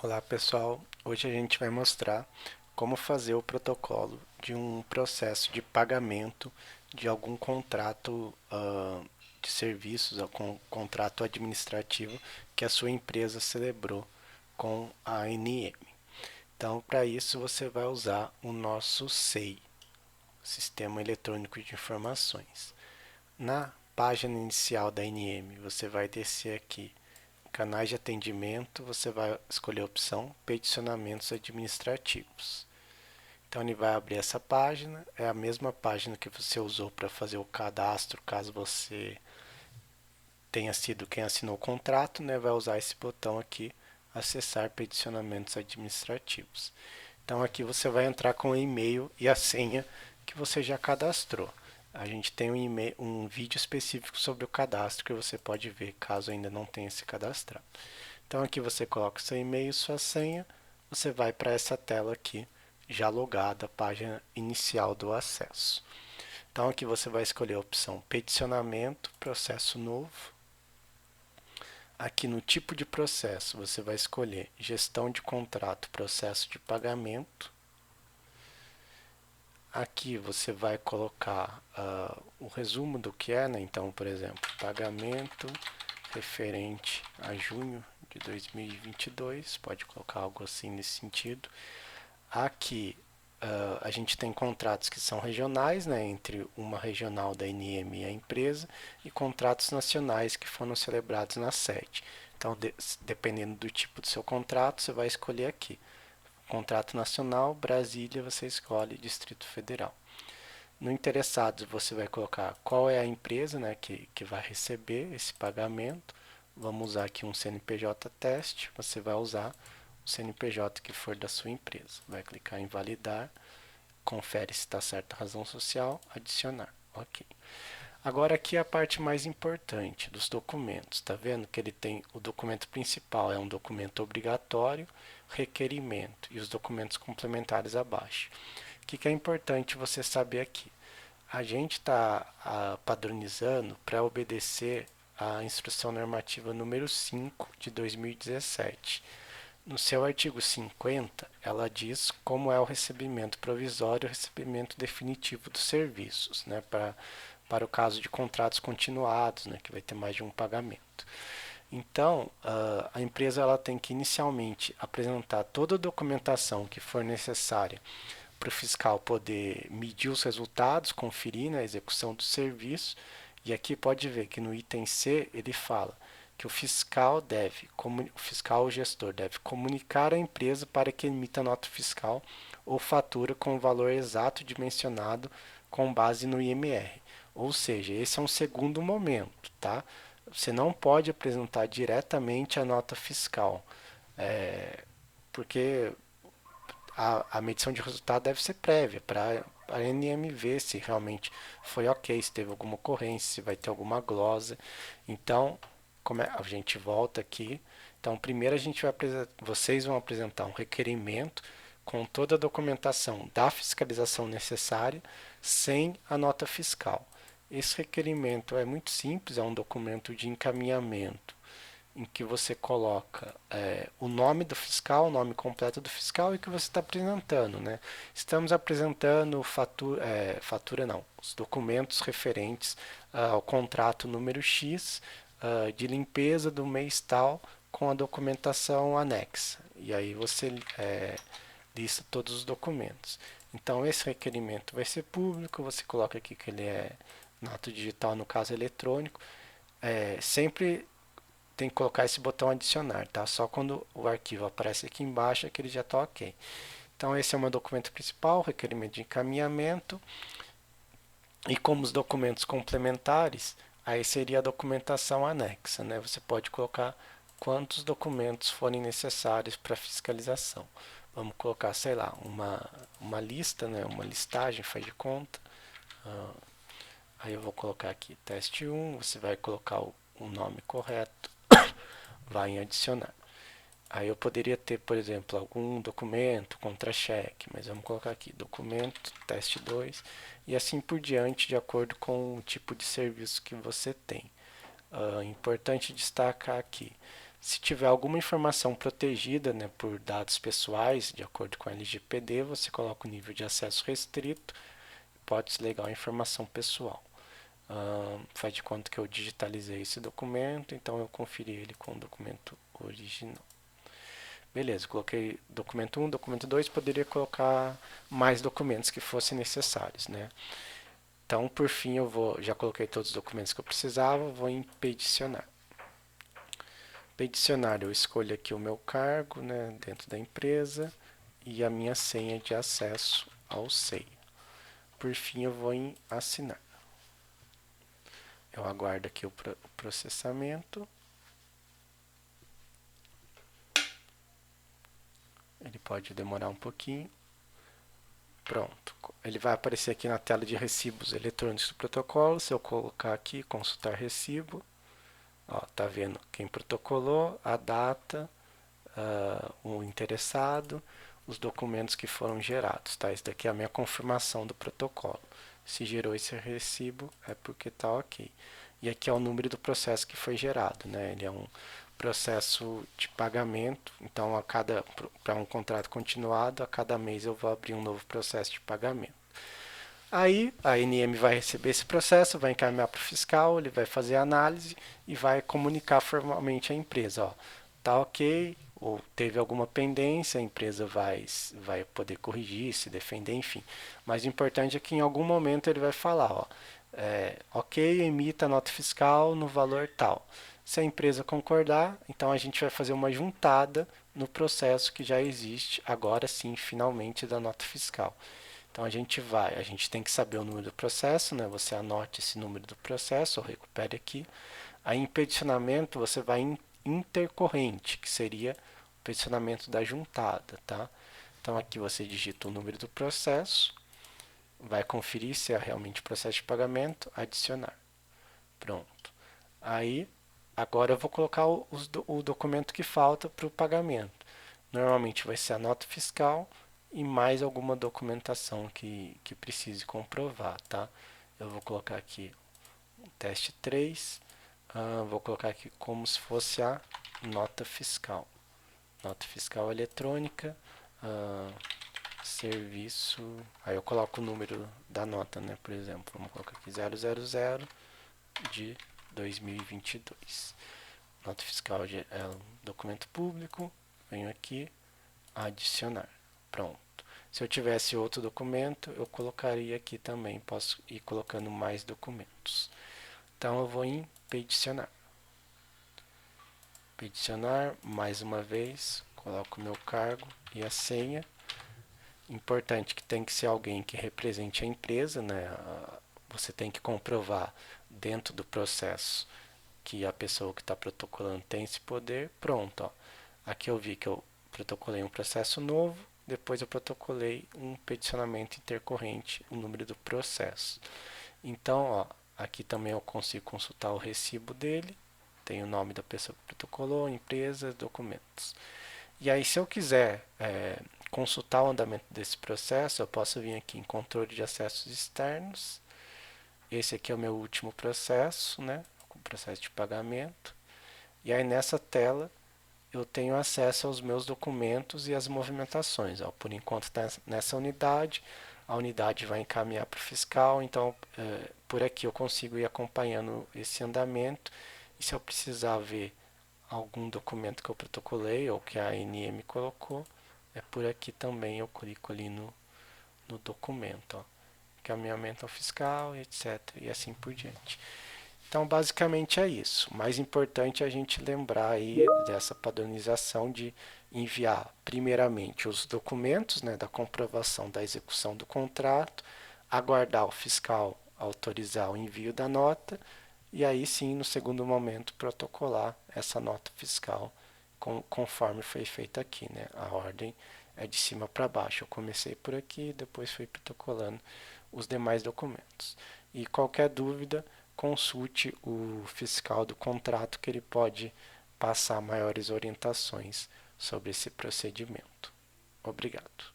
Olá pessoal, hoje a gente vai mostrar como fazer o protocolo de um processo de pagamento de algum contrato de serviços, algum contrato administrativo que a sua empresa celebrou com a ANM. Então, para isso você vai usar o nosso SEI, Sistema Eletrônico de Informações. Na página inicial da ANM, você vai descer aqui canais de atendimento, você vai escolher a opção peticionamentos administrativos. Então ele vai abrir essa página, é a mesma página que você usou para fazer o cadastro, caso você tenha sido quem assinou o contrato, né? Vai usar esse botão aqui, acessar peticionamentos administrativos. Então aqui você vai entrar com o e-mail e a senha que você já cadastrou. A gente tem um vídeo específico sobre o cadastro que você pode ver caso ainda não tenha se cadastrado. Então aqui você coloca seu e-mail e sua senha, você vai para essa tela aqui, já logada, a página inicial do acesso. Então aqui você vai escolher a opção peticionamento, processo novo. Aqui no tipo de processo você vai escolher gestão de contrato, processo de pagamento. Aqui você vai colocar o resumo do que é, né? Então, por exemplo, pagamento referente a junho de 2022, pode colocar algo assim nesse sentido. Aqui a gente tem contratos que são regionais, né, entre uma regional da NM e a empresa, e contratos nacionais que foram celebrados na sede. Então, dependendo do tipo do seu contrato, você vai escolher aqui. Contrato nacional, Brasília, você escolhe Distrito Federal. No interessados, você vai colocar qual é a empresa, né, que vai receber esse pagamento. Vamos usar aqui um CNPJ teste. Você vai usar o CNPJ que for da sua empresa. Vai clicar em validar, confere se está certa a razão social, adicionar. Ok. Agora aqui é a parte mais importante dos documentos. Está vendo que ele tem o documento principal, é um documento obrigatório, requerimento e os documentos complementares abaixo. O que é importante você saber aqui? A gente está padronizando para obedecer à instrução normativa número 5 de 2017. No seu artigo 50, ela diz como é o recebimento provisório e o recebimento definitivo dos serviços, né, para o caso de contratos continuados, né, que vai ter mais de um pagamento. Então, a empresa ela tem que inicialmente apresentar toda a documentação que for necessária para o fiscal poder medir os resultados, conferir, né, a execução do serviço. E aqui pode ver que no item C ele fala que o fiscal ou gestor deve comunicar à empresa para que emita nota fiscal ou fatura com o valor exato dimensionado com base no IMR. Ou seja, esse é um segundo momento, tá? Você não pode apresentar diretamente a nota fiscal, porque a medição de resultado deve ser prévia para a NM ver se realmente foi ok, se teve alguma ocorrência, se vai ter alguma glosa. Então, como a gente volta aqui. Então, primeiro vocês vão apresentar um requerimento com toda a documentação da fiscalização necessária, sem a nota fiscal. Esse requerimento é muito simples, é um documento de encaminhamento em que você coloca o nome do fiscal, o nome completo do fiscal e o que você está apresentando, né? Estamos apresentando fatura não, os documentos referentes ao contrato número X de limpeza do mês tal com a documentação anexa. E aí você lista todos os documentos. Então esse requerimento vai ser público, você coloca aqui que ele é nota digital, no caso eletrônico. Sempre tem que colocar esse botão adicionar, tá? Só quando o arquivo aparece aqui embaixo é que ele já está ok. Então esse é o meu documento principal, requerimento de encaminhamento. E como os documentos complementares, aí seria a documentação anexa, né? Você pode colocar quantos documentos forem necessários para fiscalização. Vamos colocar, sei lá, uma lista, né? Uma listagem, faz de conta. Aí eu vou colocar aqui teste 1, você vai colocar o nome correto, vai em adicionar. Aí eu poderia ter, por exemplo, algum documento, contra-cheque, mas vamos colocar aqui, documento, teste 2 e assim por diante, de acordo com o tipo de serviço que você tem. Importante destacar aqui, Se tiver alguma informação protegida, né, por dados pessoais, de acordo com a LGPD, você coloca o nível de acesso restrito, pode desligar a informação pessoal. Faz de conta que eu digitalizei esse documento, então eu conferi ele com o documento original. Beleza, coloquei documento 1, documento 2, poderia colocar mais documentos que fossem necessários, né? Então, por fim, já coloquei todos os documentos que eu precisava, vou em peticionar. Peticionar, eu escolho aqui o meu cargo, né, dentro da empresa e a minha senha de acesso ao SEI. Por fim, eu vou em assinar. Eu aguardo aqui o processamento. Ele pode demorar um pouquinho. Pronto. Ele vai aparecer aqui na tela de recibos eletrônicos do protocolo. Se eu colocar aqui, consultar recibo, ó, tá vendo quem protocolou, a data, o interessado, os documentos que foram gerados, tá? Isso daqui é a minha confirmação do protocolo. Se gerou esse recibo, é porque está ok. E aqui é o número do processo que foi gerado, né? Ele é um processo de pagamento, então para um contrato continuado, a cada mês eu vou abrir um novo processo de pagamento. Aí a ANM vai receber esse processo, vai encaminhar para o fiscal, ele vai fazer a análise e vai comunicar formalmente à empresa, ó, tá ok, ou teve alguma pendência, a empresa vai poder corrigir, se defender, enfim. Mas o importante é que em algum momento ele vai falar, ó, ok, emita a nota fiscal no valor tal. Se a empresa concordar, então a gente vai fazer uma juntada no processo que já existe, agora sim, finalmente, da nota fiscal. Então a gente tem que saber o número do processo, né? Você anote esse número do processo, ou recupere aqui. Aí em peticionamento você vai em intercorrente, que seria o peticionamento da juntada, tá? Então aqui você digita o número do processo, vai conferir se é realmente processo de pagamento, adicionar. Pronto. Aí agora eu vou colocar o documento que falta para o pagamento. Normalmente vai ser a nota fiscal e mais alguma documentação que precise comprovar, tá? Eu vou colocar aqui o teste 3, vou colocar aqui como se fosse a nota fiscal. Nota fiscal eletrônica, serviço, aí eu coloco o número da nota, né? Por exemplo, vamos colocar aqui 000 de 2022. Nota fiscal é um documento público, venho aqui, adicionar. Pronto. Se eu tivesse outro documento, eu colocaria aqui também. Posso ir colocando mais documentos. Então eu vou em peticionar. Peticionar, mais uma vez, coloco o meu cargo e a senha. Importante que tem que ser alguém que represente a empresa, né? Você tem que comprovar dentro do processo que a pessoa que está protocolando tem esse poder. Pronto, ó. Aqui eu vi que eu protocolei um processo novo, depois eu protocolei um peticionamento intercorrente, o número do processo. Então, ó, aqui também eu consigo consultar o recibo dele, tem o nome da pessoa que protocolou, empresa, documentos. E aí, se eu quiser consultar o andamento desse processo, eu posso vir aqui em controle de acessos externos. Esse aqui é o meu último processo, né? O processo de pagamento. E aí nessa tela eu tenho acesso aos meus documentos e as movimentações. Ó, por enquanto está nessa unidade, a unidade vai encaminhar para o fiscal, então por aqui eu consigo ir acompanhando esse andamento. E se eu precisar ver algum documento que eu protocolei ou que a ANM colocou, é por aqui também eu clico ali no documento. Ó, encaminhamento ao fiscal, etc. E assim por diante. Então, basicamente é isso. O mais importante é a gente lembrar aí dessa padronização de enviar, primeiramente, os documentos, né, da comprovação da execução do contrato, aguardar o fiscal autorizar o envio da nota e aí sim, no segundo momento, protocolar essa nota fiscal conforme foi feito aqui, né? A ordem é de cima para baixo. Eu comecei por aqui, depois fui protocolando os demais documentos. E qualquer dúvida, consulte o fiscal do contrato que ele pode passar maiores orientações sobre esse procedimento. Obrigado.